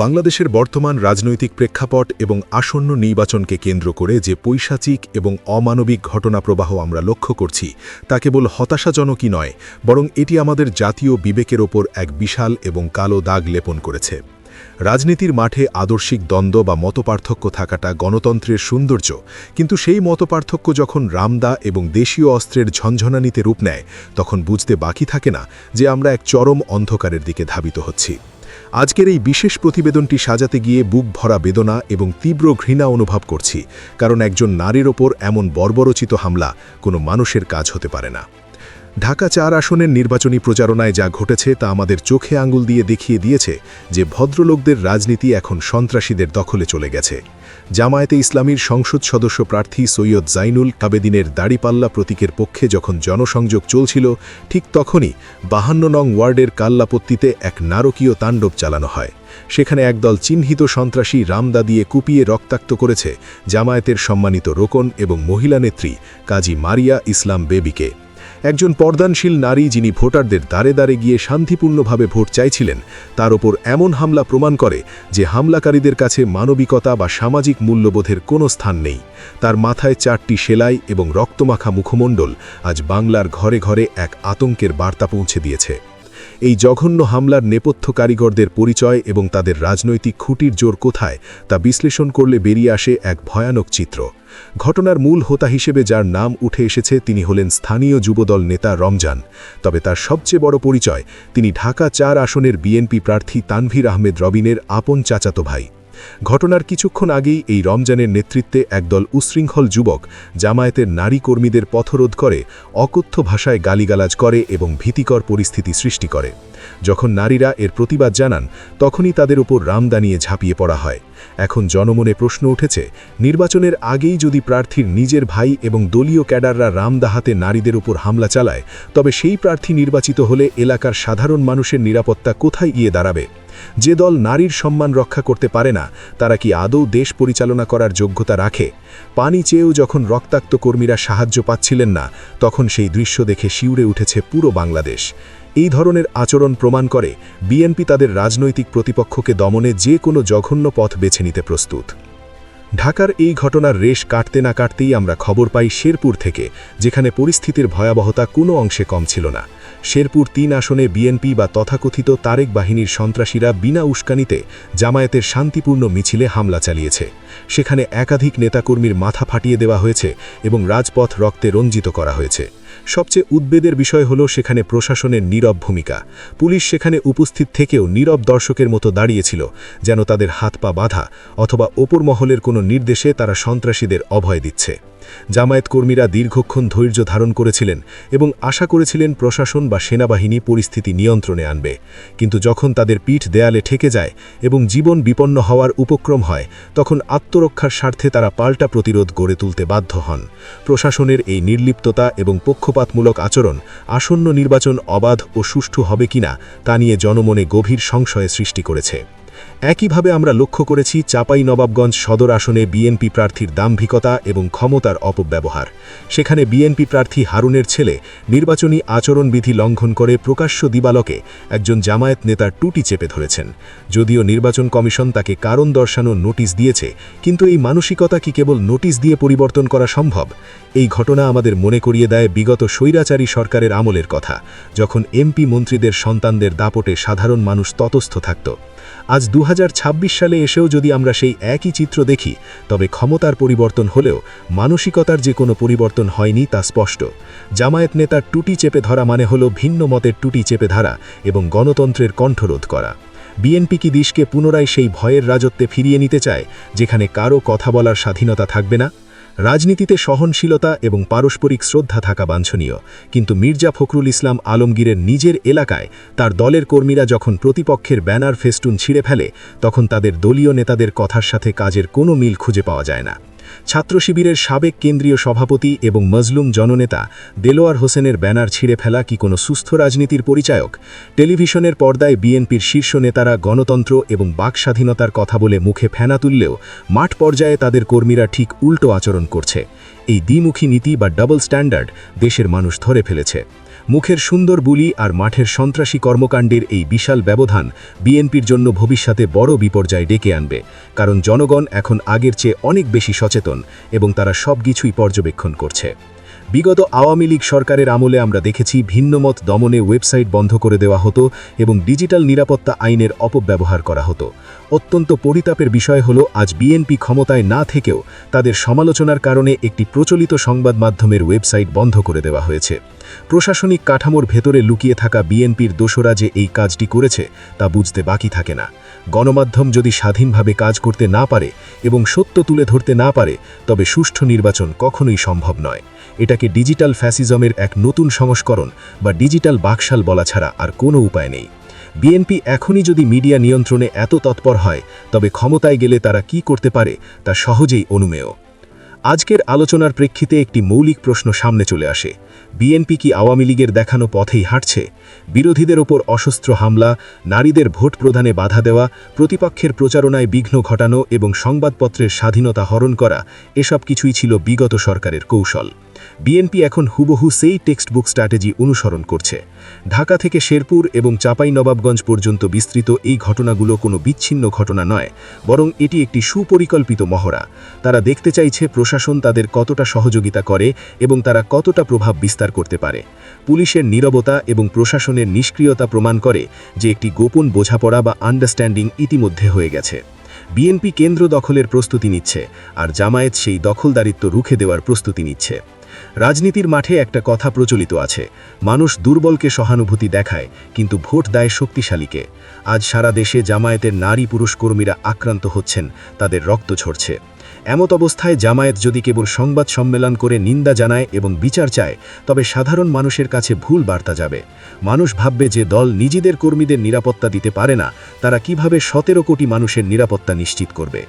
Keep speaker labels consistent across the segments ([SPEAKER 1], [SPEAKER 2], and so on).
[SPEAKER 1] বাংলাদেশের বর্তমান রাজনৈতিক প্রেক্ষাপট এবং আসন্ন নির্বাচনকে কেন্দ্র করে যে পৈশাচিক এবং অমানবিক ঘটনাপ্রবাহ আমরা লক্ষ্য করছি তা কেবল হতাশাজনকই নয়, বরং এটি আমাদের জাতীয় বিবেকের ওপর এক বিশাল এবং কালো দাগ লেপন করেছে। রাজনীতির মাঠে আদর্শিক দ্বন্দ্ব বা মতপার্থক্য থাকাটা গণতন্ত্রের সৌন্দর্য, কিন্তু সেই মতপার্থক্য যখন রামদা এবং দেশীয় অস্ত্রের ঝনঝনানিতে রূপ নেয়, তখন বুঝতে বাকি থাকে না যে আমরা এক চরম অন্ধকারের দিকে ধাবিত হচ্ছি। আজকের এই বিশেষ প্রতিবেদনটি সাজাতে গিয়ে বুক ভরা বেদনা এবং তীব্র ঘৃণা অনুভব করছি, কারণ একজন নারীর ওপর এমন বর্বরচিত হামলা কোনো মানুষের কাজ হতে পারে না। ঢাকা ৪ আসনের নির্বাচনী প্রচারণায় যা ঘটেছে তা আমাদের চোখে আঙুল দিয়ে দেখিয়ে দিয়েছে যে ভদ্রলোকদের রাজনীতি এখন সন্ত্রাসীদের দখলে চলে গেছে। জামায়াতে ইসলামীর সংসদ সদস্য প্রার্থী সৈয়দ জাইনুল আবেদিনের দাড়িপাল্লা প্রতীকের পক্ষে যখন জনসংযোগ চলছিল, ঠিক তখনই ৫২ নং ওয়ার্ডের কাল্লাপত্তিতে এক নারকীয় তাণ্ডব চালানো হয়। সেখানে একদল চিহ্নিত সন্ত্রাসী রামদা দিয়ে কুপিয়ে রক্তাক্ত করেছে জামায়াতের সম্মানিত রোকন এবং মহিলা নেত্রী কাজী মারিয়া ইসলাম বেবিকে। একজন পর্দানশীল নারী যিনি ভোটারদের দ্বারে দ্বারে গিয়ে শান্তিপূর্ণভাবে ভোট চাইছিলেন, তার ওপর এমন হামলা প্রমাণ করে যে হামলাকারীদের কাছে মানবিকতা বা সামাজিক মূল্যবোধের কোনো স্থান নেই। তার মাথায় ৪টি সেলাই এবং রক্তমাখা মুখমণ্ডল আজ বাংলার ঘরে ঘরে এক আতঙ্কের বার্তা পৌঁছে দিয়েছে। এই জঘন্য হামলার নেপথ্য কারিগরদের পরিচয় এবং তাদের রাজনৈতিক খুঁটির জোর কোথায় তা বিশ্লেষণ করলে বেরিয়ে আসে এক ভয়ানক চিত্র। ঘটনার মূল হোতা হিসেবে যার নাম উঠে এসেছে তিনি হলেন স্থানীয় যুবদল নেতা রমজান, তবে তার সবচেয়ে বড় পরিচয় তিনি ঢাকা ৪ আসনের বিএনপি প্রার্থী তানভীর আহমেদ রবিনের আপন চাচাতো ভাই। ঘটনার কিছুক্ষণ আগেই এই রমজানের নেতৃত্বে একদল উশৃঙ্খল যুবক জামায়াতের নারী কর্মীদের পথরোধ করে, অকথ্য ভাষায় গালিগালাজ করে এবং ভীতিকর পরিস্থিতি সৃষ্টি করে। যখন নারীরা এর প্রতিবাদ জানান, তখনই তাদের উপর রামদা নিয়ে ঝাঁপিয়ে পড়া হয়। এখন জনমনে প্রশ্ন উঠেছে, নির্বাচনের আগেই যদি প্রার্থীর নিজের ভাই এবং দলীয় ক্যাডাররা রামদা হাতে নারীদের উপর হামলা চালায়, তবে সেই প্রার্থী নির্বাচিত হলে এলাকার সাধারণ মানুষের নিরাপত্তা কোথায় গিয়ে দাঁড়াবে? যে দল নারীর সম্মান রক্ষা করতে পারে না, তারা কি আদৌ দেশ পরিচালনা করার যোগ্যতা রাখে? পানি চেয়েও যখন রক্তাক্ত কর্মীরা সাহায্য পাচ্ছিলেন না, তখন সেই দৃশ্য দেখে শিউরে উঠেছে পুরো বাংলাদেশ। এই ধরনের আচরণ প্রমাণ করে বিএনপি তাদের রাজনৈতিক প্রতিপক্ষকে দমনে যে কোনো জঘন্য পথ বেছে নিতে প্রস্তুত। ঢাকার এই ঘটনার রেশ কাটতে না কাটতেই আমরা খবর পাই শেরপুর থেকে, যেখানে পরিস্থিতির ভয়াবহতা কোনো অংশে কম ছিল না। শেরপুর ৩ আসনে বিএনপি বা তথাকথিত তারেক বাহিনীর সন্ত্রাসীরা বিনা উস্কানিতে জামায়াতের শান্তিপূর্ণ মিছিলে হামলা চালিয়েছে। সেখানে একাধিক নেতাকর্মীর মাথা ফাটিয়ে দেওয়া হয়েছে এবং রাজপথ রক্তে রঞ্জিত করা হয়েছে। সবচেয়ে উদ্বেগের বিষয় হল সেখানে প্রশাসনের নীরব ভূমিকা। পুলিশ সেখানে উপস্থিত থেকেও নীরব দর্শকের মতো দাঁড়িয়েছিল, যেন তাদের হাত পা বাঁধা, অথবা ওপর মহলের কোনো নির্দেশে তারা সন্ত্রাসীদের অভয় দিচ্ছে। জামায়াত কর্মীরা দীর্ঘক্ষণ ধৈর্য ধারণ করেছিলেন এবং আশা করেছিলেন প্রশাসন বা সেনাবাহিনী পরিস্থিতি নিয়ন্ত্রণে আনবে, কিন্তু যখন তাদের পিঠ দেয়ালে ঠেকে যায় এবং জীবন বিপন্ন হওয়ার উপক্রম হয়, তখন আত্মরক্ষার স্বার্থে তারা পাল্টা প্রতিরোধ গড়ে তুলতে বাধ্য হন। প্রশাসনের এই নির্লিপ্ততা এবং পক্ষপাতমূলক আচরণ আসন্ন নির্বাচন অবাধ ও সুষ্ঠু হবে কিনা তা নিয়ে জনমনে গভীর সংশয় সৃষ্টি করেছে। একইভাবে আমরা লক্ষ্য করেছি চাঁপাইনবাবগঞ্জ সদর আসনে বিএনপি প্রার্থীর দাম্ভিকতা এবং ক্ষমতার অপব্যবহার। সেখানে বিএনপি প্রার্থী হারুনের ছেলে নির্বাচনী আচরণবিধি লঙ্ঘন করে প্রকাশ্য দিবালকে একজন জামায়াত নেতার টুটি চেপে ধরেছেন। যদিও নির্বাচন কমিশন তাকে কারণ দর্শানোর নোটিশ দিয়েছে, কিন্তু এই মানসিকতা কি কেবল নোটিশ দিয়ে পরিবর্তন করা সম্ভব? এই ঘটনা আমাদের মনে করিয়ে দেয় বিগত স্বৈরাচারী সরকারের আমলের কথা, যখন এমপি মন্ত্রীদের সন্তানদের দাপটে সাধারণ মানুষ তটস্থ থাকত। আজ ২০২৬ সালে এসেও যদি আমরা সেই একই চিত্র দেখি, তবে ক্ষমতার পরিবর্তন হলেও মানসিকতার যে কোনো পরিবর্তন হয়নি তা স্পষ্ট। জামায়াত নেতার টুটি চেপে ধরা মানে হলো ভিন্ন মতের টুটি চেপে ধরা এবং গণতন্ত্রের কণ্ঠরোধ করা। বিএনপি কি দেশকে পুনরায় সেই ভয়ের রাজত্বে ফিরিয়ে নিতে চায়, যেখানে কারও কথা বলার স্বাধীনতা থাকবে না? রাজনীতিতে সহনশীলতা এবং পারস্পরিক শ্রদ্ধা থাকা বাঞ্ছনীয়, কিন্তু মির্জা ফখরুল ইসলাম আলমগীরের নিজের এলাকায় তার দলের কর্মীরা যখন প্রতিপক্ষের ব্যানার ফেস্টুন ছিঁড়ে ফেলে, তখন তাদের দলীয় নেতাদের কথার সাথে কাজের কোনো মিল খুঁজে পাওয়া যায় না। ছাত্র শিবিরের সাবেক কেন্দ্রীয় সভাপতি এবং মজলুম জননেতা দেলোয়ার হোসেনের ব্যানার ছিঁড়ে ফেলা কি কোনো সুস্থ রাজনীতির পরিচায়ক? টেলিভিশনের পর্দায় বিএনপির শীর্ষ নেতারা গণতন্ত্র এবং বাকস্বাধীনতার কথা বলে মুখে ফেনা তুললেও মাঠ পর্যায়ে তাদের কর্মীরা ঠিক উল্টো আচরণ করছে। এই দ্বিমুখী নীতি বা ডাবল স্ট্যান্ডার্ড দেশের মানুষ ধরে ফেলেছে। মুখের সুন্দর বুলি আর মাঠের সন্ত্রাসী কর্মকাণ্ডের এই বিশাল ব্যবধান বিএনপির জন্য ভবিষ্যতে বড় বিপর্যয় ডেকে আনবে, কারণ জনগণ এখন আগের চেয়ে অনেক বেশি সচেতন এবং তারা সবকিছুই পর্যবেক্ষণ করছে। বিগত আওয়ামী লীগ সরকারের আমলে আমরা দেখেছি ভিন্নমত দমনে ওয়েবসাইট বন্ধ করে দেওয়া হতো এবং ডিজিটাল নিরাপত্তা আইনের অপব্যবহার করা হতো। অত্যন্ত পরিতাপের বিষয় হল আজ বিএনপি ক্ষমতায় না থেকেও তাদের সমালোচনার কারণে একটি প্রচলিত সংবাদ মাধ্যমের ওয়েবসাইট বন্ধ করে দেওয়া হয়েছে। প্রশাসনিক কাঠামোর ভেতরে লুকিয়ে থাকা বিএনপির দোসরা যে এই কাজটি করেছে তা বুঝতে বাকি থাকে না। গণমাধ্যম যদি স্বাধীনভাবে কাজ করতে না পারে এবং সত্য তুলে ধরতে না পারে, তবে সুষ্ঠু নির্বাচন কখনোই সম্ভব নয়। এটাকে ডিজিটাল ফ্যাসিজমের এক নতুন সংস্করণ বা ডিজিটাল বাকশাল বলা ছাড়া আর কোনো উপায় নেই। বিএনপি এখনই যদি মিডিয়া নিয়ন্ত্রণে এত তৎপর হয়, তবে ক্ষমতায় গেলে তারা কি করতে পারে তা সহজেই অনুমেয়। আজকের আলোচনার প্রেক্ষিতে একটি মৌলিক প্রশ্ন সামনে চলে আসে। বিএনপি কি আওয়ামী লীগের দেখানো পথেই হাঁটছে? বিরোধীদের ওপর অসস্ত্র হামলা, নারীদের ভোট প্রদানে বাধা দেওয়া, প্রতিপক্ষের প্রচারণায় বিঘ্ন ঘটানো এবং সংবাদপত্রের স্বাধীনতা হরণ করা, এসব কিছুই ছিল বিগত সরকারের কৌশল। বিএনপি এখন হুবহু সেই টেক্সটবুক স্ট্র্যাটেজি অনুসরণ করছে। ঢাকা থেকে শেরপুর এবং চাঁপাইনবাবগঞ্জ পর্যন্ত বিস্তৃত এই ঘটনাগুলো কোনো বিচ্ছিন্ন ঘটনা নয়, বরং এটি একটি সুপরিকল্পিত মহড়া। তারা দেখতে চাইছে প্রশাসন তাদের কতটা সহযোগিতা করে এবং তারা কতটা প্রভাব বিস্তার করতে পারে। পুলিশের নীরবতা এবং প্রশাসনের নিষ্ক্রিয়তা প্রমাণ করে যে একটি গোপন বোঝাপড়া বা আন্ডারস্ট্যান্ডিং ইতিমধ্যে হয়ে গেছে। বিএনপি কেন্দ্র দখলের প্রস্তুতি নিচ্ছে, আর জামায়াত সেই দখলদারিত্ব রুখে দেওয়ার প্রস্তুতি নিচ্ছে। রাজনীতির মাঠে একটা কথা প্রচলিত আছে, মানুষ দুর্বলকে সহানুভূতি দেখায়, কিন্তু ভোট দেয় শক্তিশালীকে। আজ সারা দেশে জামায়াতের নারী পুরুষ কর্মীরা আক্রান্ত হচ্ছেন, তাদের রক্ত ঝরছে। এমত অবস্থায় জামায়াত যদি কেবল সংবাদ সম্মেলন করে নিন্দা জানায় এবং বিচার চায়, তবে সাধারণ মানুষের কাছে ভুল বার্তা যাবে। মানুষ ভাববে যে দল নিজেদের কর্মীদের নিরাপত্তা দিতে পারে না, তারা কিভাবে 17 কোটি মানুষের নিরাপত্তা নিশ্চিত করবে।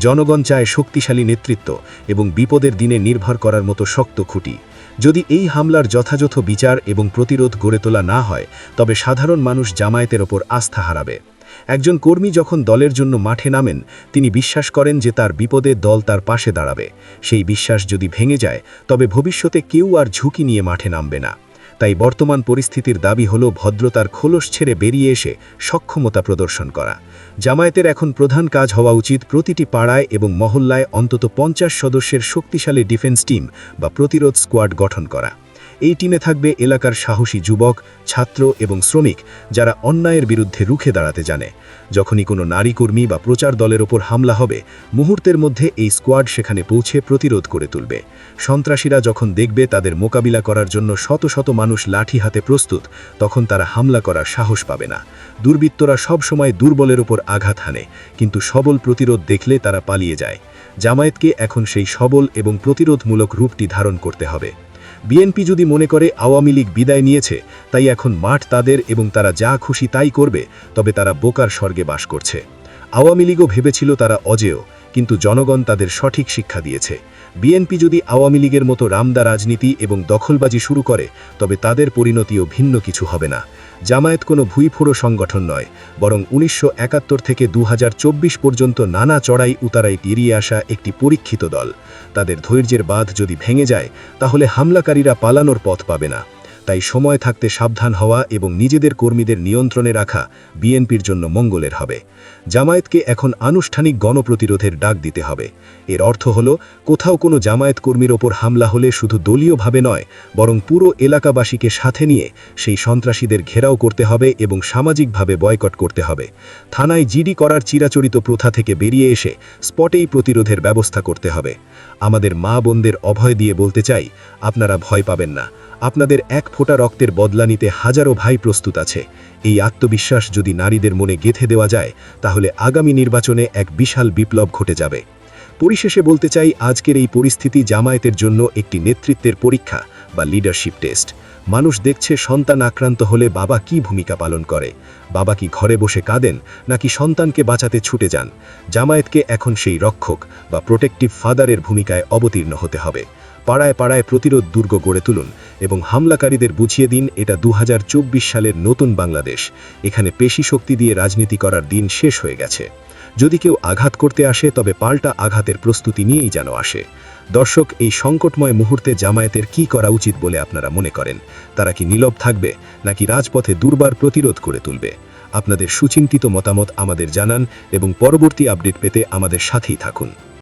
[SPEAKER 1] জনগণ চায় শক্তিশালী নেতৃত্ব এবং বিপদের দিনে নির্ভর করার মতো শক্ত খুঁটি। যদি এই হামলার যথাযথ বিচার এবং প্রতিরোধ গড়ে তোলা না হয়, তবে সাধারণ মানুষ জামায়াতের ওপর আস্থা হারাবে। একজন কর্মী যখন দলের জন্য মাঠে নামেন, তিনি বিশ্বাস করেন যে তার বিপদে দল তার পাশে দাঁড়াবে। সেই বিশ্বাস যদি ভেঙে যায়, তবে ভবিষ্যতে কেউ আর ঝুঁকি নিয়ে মাঠে নামবে না। তাই বর্তমান পরিস্থিতির দাবি হল ভদ্রতার খোলস ছেড়ে বেরিয়ে এসে সক্ষমতা প্রদর্শন করা। জামায়াতের এখন প্রধান কাজ হওয়া উচিত প্রতিটি পাড়ায় এবং মহল্লায় অন্তত 50 সদস্যের শক্তিশালী ডিফেন্স টিম বা প্রতিরোধ স্কোয়াড গঠন করা। এই টিমে থাকবে এলাকার সাহসী যুবক, ছাত্র এবং শ্রমিক, যারা অন্যায়ের বিরুদ্ধে রুখে দাঁড়াতে জানে। যখনই কোনো নারী কর্মী বা প্রচার দলের ওপর হামলা হবে, মুহূর্তের মধ্যে এই স্কোয়াড সেখানে পৌঁছে প্রতিরোধ করে তুলবে। সন্ত্রাসীরা যখন দেখবে তাদের মোকাবিলা করার জন্য শত শত মানুষ লাঠি হাতে প্রস্তুত, তখন তারা হামলা করার সাহস পাবে না। দুর্বৃত্তরা সব সময় দুর্বলের ওপর আঘাত হানে, কিন্তু সবল প্রতিরোধ দেখলে তারা পালিয়ে যায়। জামায়াতকে এখন সেই সবল এবং প্রতিরোধমূলক রূপটি ধারণ করতে হবে। বিএনপি যদি মনে করে আওয়ামী লীগ বিদায় নিয়েছে, তাই এখন মাঠ তাদের এবং তারা যা খুশি তাই করবে, তবে তারা বোকার স্বর্গে বাস করছে। আওয়ামী লীগও ভেবেছিল তারা অজেয়, কিন্তু জনগণ তাদের সঠিক শিক্ষা দিয়েছে। বিএনপি যদি আওয়ামী লীগের মতো রামদা রাজনীতি এবং দখলবাজি শুরু করে, তবে তাদের পরিণতিও ভিন্ন কিছু হবে না। জামায়াত কোনো ভুইফোড়ো সংগঠন নয়, বরং 1971 থেকে 2024 পর্যন্ত নানা চড়াই উতারাই পেরিয়ে আসা একটি পরীক্ষিত দল। তাদের ধৈর্যের বাঁধ যদি ভেঙে যায়, তাহলে হামলাকারীরা পালানোর পথ পাবে না। তাই সময় থাকতে সাবধান হওয়া এবং নিজেদের কর্মীদের নিয়ন্ত্রণে রাখা বিএনপির জন্য মঙ্গলের হবে। জামায়াতকে এখন আনুষ্ঠানিক গণপ্রতিরোধের ডাক দিতে হবে। এর অর্থ হল, কোথাও কোনো জামায়াত কর্মীর ওপর হামলা হলে শুধু দলীয়ভাবে নয়, বরং পুরো এলাকাবাসীকে সাথে নিয়ে সেই সন্ত্রাসীদের ঘেরাও করতে হবে এবং সামাজিকভাবে বয়কট করতে হবে। থানায় জিডি করার চিরাচরিত প্রথা থেকে বেরিয়ে এসে স্পটেই প্রতিরোধের ব্যবস্থা করতে হবে। আমাদের মা বোনদের অভয় দিয়ে বলতে চাই, আপনারা ভয় পাবেন না। আপনাদের এক ফোঁটা রক্তের বদলা নিতে হাজারো ভাই প্রস্তুত আছে। এই আত্মবিশ্বাস যদি নারীদের মনে গেঁথে দেওয়া যায়, তাহলে আগামী নির্বাচনে এক বিশাল বিপ্লব ঘটে যাবে। পরিশেষে বলতে চাই, আজকের এই পরিস্থিতি জামায়াতের জন্য একটি নেতৃত্বের পরীক্ষা বা লিডারশিপ টেস্ট। মানুষ দেখছে সন্তান আক্রান্ত হলে বাবা কি ভূমিকা পালন করে। বাবা কি ঘরে বসে কাঁদেন, নাকি সন্তানকে বাঁচাতে ছুটে যান? জামায়াতকে এখন সেই রক্ষক বা প্রোটেক্টিভ ফাদারের ভূমিকায় অবতীর্ণ হতে হবে। পাড়ায় পাড়ায় প্রতিরোধ দুর্গ গড়ে তুলুন এবং হামলাকারীদের বুঝিয়ে দিন, এটা 2024 সালের নতুন বাংলাদেশ। এখানে পেশি শক্তি দিয়ে রাজনীতি করার দিন শেষ হয়ে গেছে।
[SPEAKER 2] যদি কেউ আঘাত করতে আসে তবে পাল্টা আঘাতের প্রস্তুতি নিয়েই যেন আসে। দর্শক, এই সংকটময় মুহূর্তে জামায়াতের কি করা উচিত বলে আপনারা মনে করেন? তারা কি নীরব থাকবে, নাকি রাজপথে দুর্বার প্রতিরোধ করে তুলবে? আপনাদের সুচিন্তিত মতামত আমাদের জানান এবং পরবর্তী আপডেট পেতে আমাদের সাথেই থাকুন।